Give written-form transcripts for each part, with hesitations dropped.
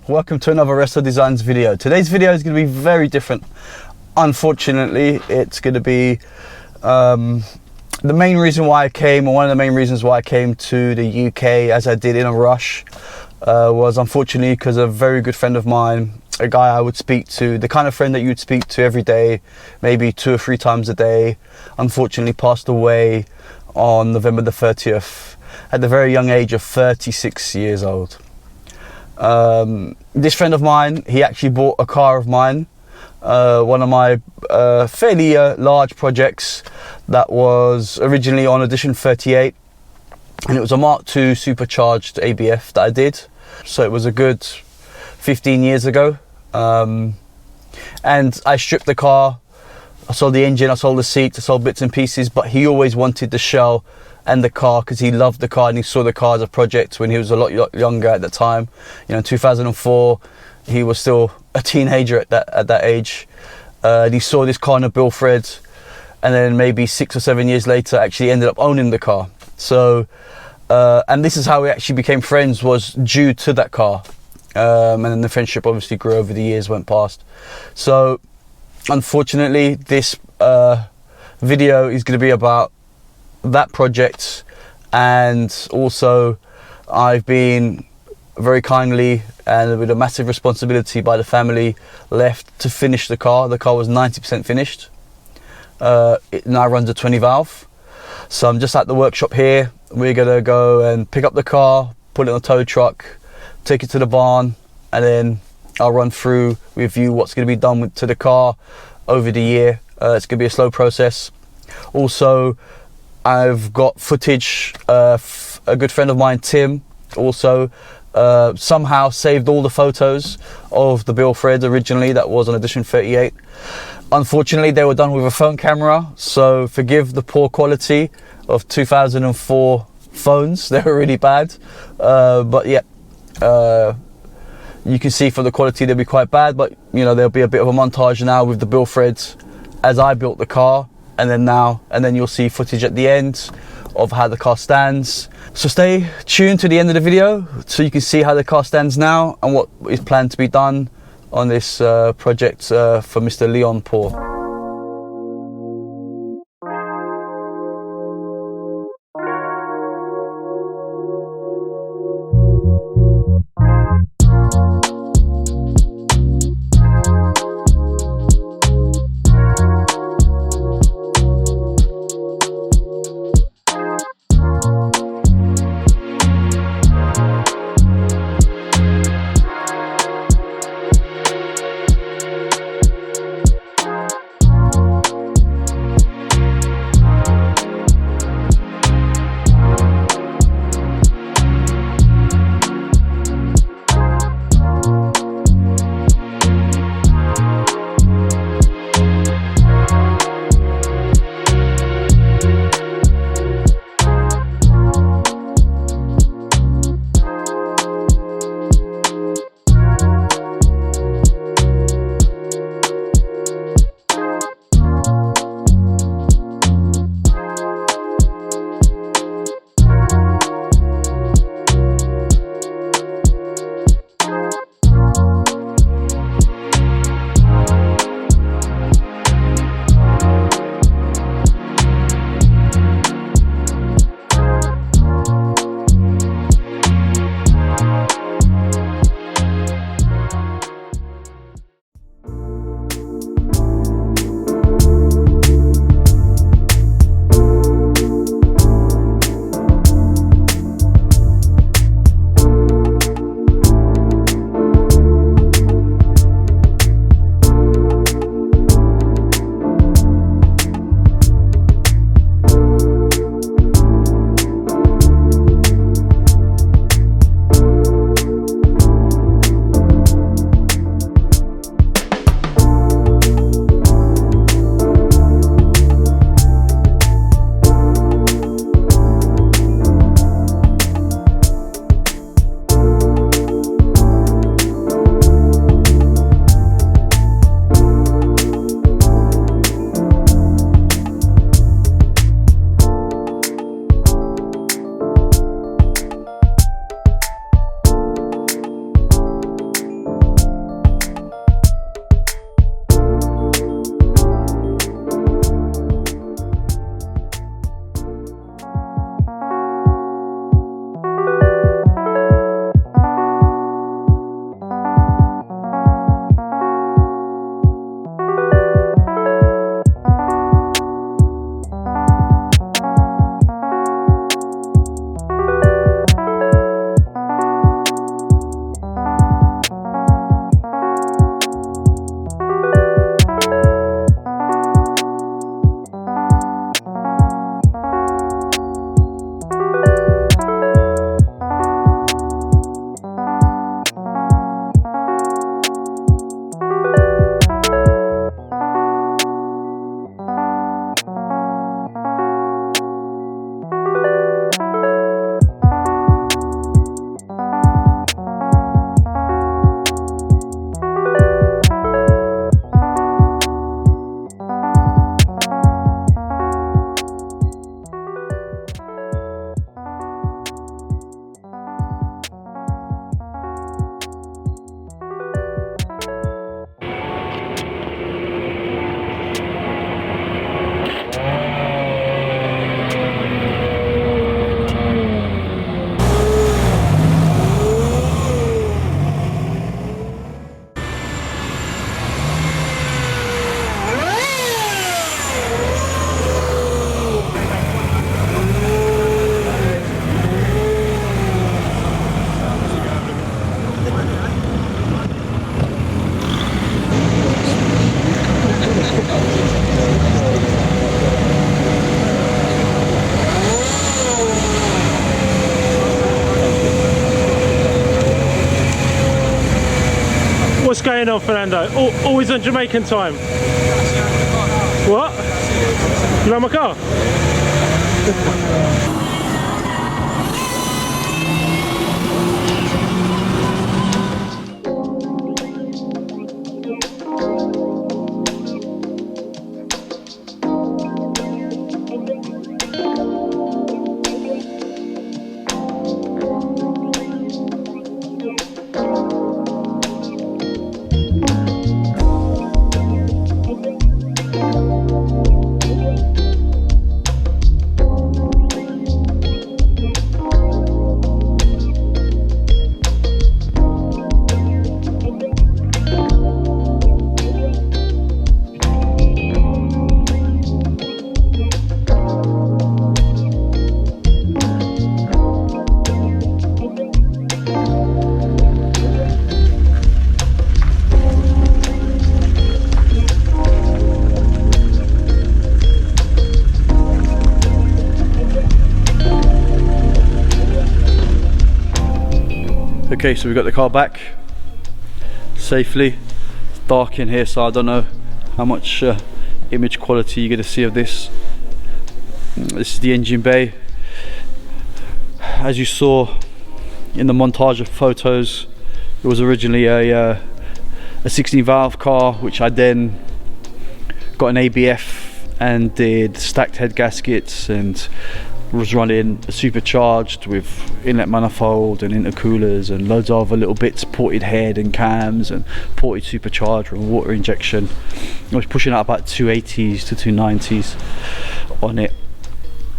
welcome to another Resto Designs video. Today's video is going to be very different. Unfortunately, it's going to be the main reason why I came, or one of the main reasons why I came to the UK as I did in a rush, was unfortunately because a very good friend of mine, a guy I would speak to, the kind of friend that you would speak to every day, maybe 2 or 3 times a day, unfortunately passed away on November the 30th at the very young age of 36 years old. This friend of mine, he actually bought a car of mine, one of my fairly large projects that was originally on edition 38, and it was a Mark II supercharged ABF that I did. So it was a good 15 years ago, and I stripped the car. I sold the engine, I sold the seats, I sold bits and pieces, but he always wanted the shell and the car because he loved the car and he saw the car as a project when he was a lot younger at the time. You know, in 2004, he was still a teenager at that age. And he saw this car on a bill thread, and then maybe 6 or 7 years later actually ended up owning the car. So, and this is how we actually became friends, was due to that car. And then the friendship obviously grew over the years, went past. So unfortunately, this video is going to be about that project, and also I've been very kindly and with a massive responsibility by the family left to finish the car. The car was 90% finished. It now runs a 20 valve. So I'm just at the workshop here. We're gonna go and pick up the car, put it on a tow truck, take it to the barn, and then I'll run through with you what's going to be done to the car over the year. It's going to be a slow process. Also, I've got footage. A good friend of mine, Tim, also somehow saved all the photos of the bill thread originally that was on edition 38. Unfortunately, they were done with a phone camera, so forgive the poor quality of 2004 phones. They were really bad, but yeah, you can see from the quality they'll be quite bad, but you know, there'll be a bit of a montage now with the bill threads as I built the car, and then you'll see footage at the end of how the car stands. So stay tuned to the end of the video so you can see how the car stands now and what is planned to be done on this project for Mr. Leon Poor. What's going on, Fernando? Always on Jamaican time. What? You like my car? Okay, so we got the car back safely. It's dark in here, so I don't know how much image quality you're going to see of this. This is the engine bay. As you saw in the montage of photos, it was originally a 16 valve car, which I then got an ABF and did stacked head gaskets and was running supercharged with inlet manifold and intercoolers and loads of other little bits, ported head and cams and ported supercharger and water injection. I was pushing out about 280s to 290s on it,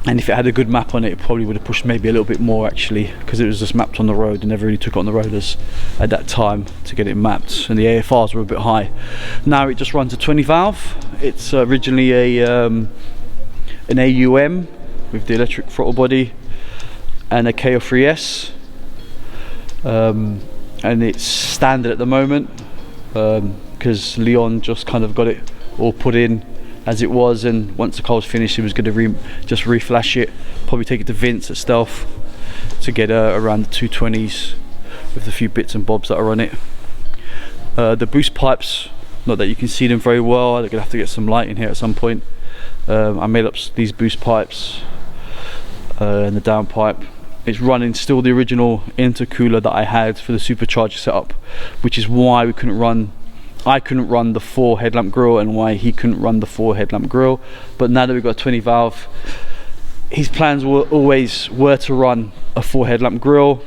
and if it had a good map on it, it probably would have pushed maybe a little bit more actually, because it was just mapped on the road and never really took it on the road as at that time to get it mapped, and the AFRs were a bit high. Now it just runs a 20 valve. It's originally an AUM with the electric throttle body and a KO3S, and it's standard at the moment because Leon just kind of got it all put in as it was, and once the car was finished he was going to just reflash it, probably take it to Vince at Stealth to get around the 220s with a few bits and bobs that are on it. The boost pipes, not that you can see them very well, I'm going to have to get some light in here at some point. I made up these boost pipes and the downpipe. It's running still the original intercooler that I had for the supercharger setup, which is why I couldn't run the 4 headlamp grille and why he couldn't run the 4 headlamp grille. But now that we've got a 20 valve, his plans were to run a 4 headlamp grille,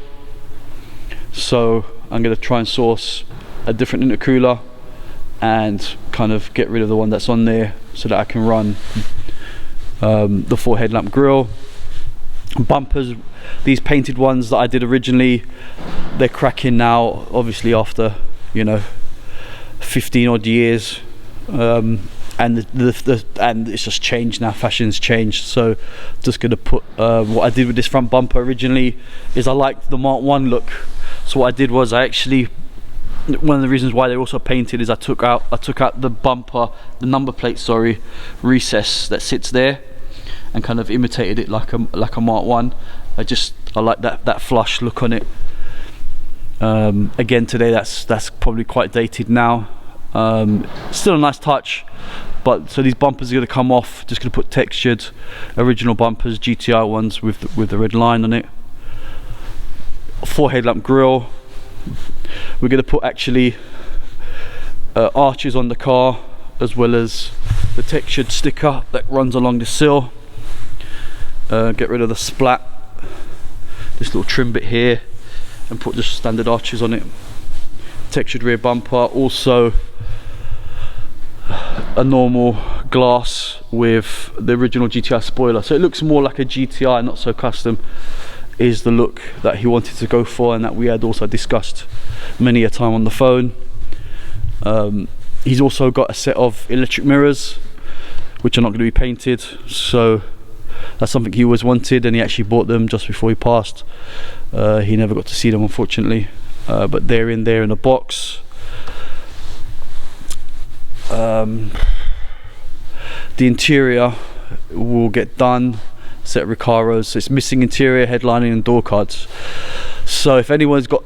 so I'm going to try and source a different intercooler and kind of get rid of the one that's on there so that I can run the 4 headlamp grille. Bumpers, these painted ones that I did originally, they're cracking now, obviously after 15 odd years, and it's just changed now, fashion's changed, so just gonna put what I did with this front bumper originally is I liked the Mark 1 look, so what I did was one of the reasons why they're also painted is I took out the bumper, the number plate, recess that sits there, and kind of imitated it like a Mark 1. I like that flush look on it. Again today, that's probably quite dated now. Still a nice touch, but so these bumpers are going to come off. Just going to put textured original bumpers, GTI ones with the red line on it. 4 headlamp grille. We're going to put actually arches on the car, as well as the textured sticker that runs along the sill. Get rid of the splat, this little trim bit here, and put just standard arches on it. Textured rear bumper, also a normal glass with the original GTI spoiler, so it looks more like a GTI, not so custom, is the look that he wanted to go for, and that we had also discussed many a time on the phone. He's also got a set of electric mirrors which are not going to be painted, so that's something he always wanted, and he actually bought them just before he passed. He never got to see them, unfortunately, but they're in there in a box. The interior will get done, set Recaros, so it's missing interior, headlining and door cards. So if anyone's got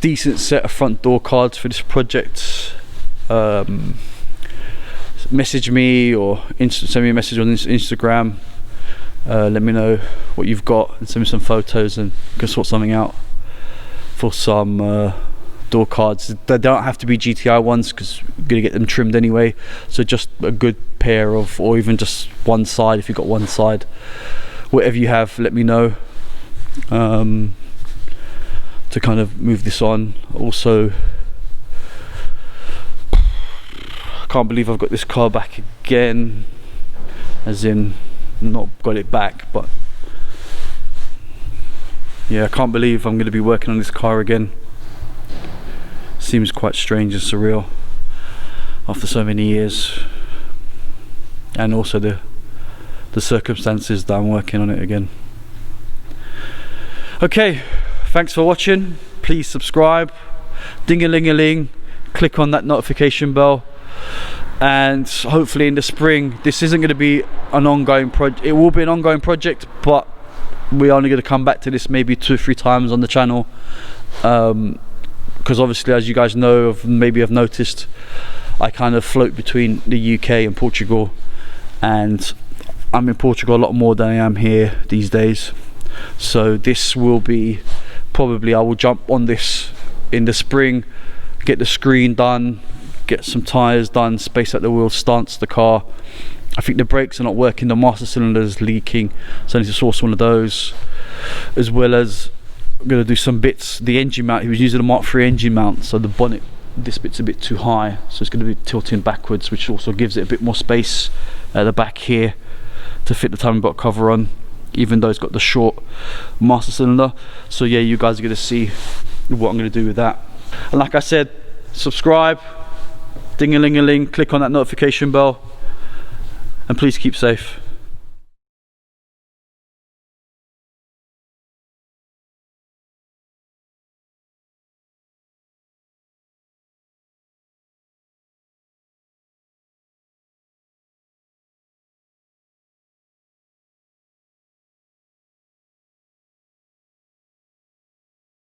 decent set of front door cards for this project, message me or send me a message on Instagram. Let me know what you've got and send me some photos, and we can sort something out for some door cards. They don't have to be GTI ones because we're gonna get them trimmed anyway, so just a good pair of, or even just one side if you've got one side. Whatever you have, let me know, to kind of move this on. Also, I can't believe I've got this car back again, as in not got it back, but yeah, I can't believe I'm going to be working on this car again. Seems quite strange and surreal after so many years, and also the circumstances that I'm working on it again. Okay, thanks for watching. Please subscribe, ding-a-ling-a-ling, click on that notification bell, and hopefully in the spring, this isn't going to be an ongoing project. It will be an ongoing project, but we're only going to come back to this maybe 2 or 3 times on the channel, because obviously, as you guys know, maybe have noticed, I kind of float between the UK and Portugal, and I'm in Portugal a lot more than I am here these days. So this will be probably, I will jump on this in the spring, get the screen done, get some tyres done, space out the wheels, stance the car. I think the brakes are not working, the master cylinder is leaking, so I need to source one of those, as well as I'm going to do some bits. The engine mount, he was using a Mark III engine mount, so the bonnet, this bit's a bit too high, so it's going to be tilting backwards, which also gives it a bit more space at the back here to fit the timing belt cover on, even though it's got the short master cylinder. So yeah, you guys are going to see what I'm going to do with that. And like I said, subscribe, ding-a-ling-a-ling, click on that notification bell, and please keep safe.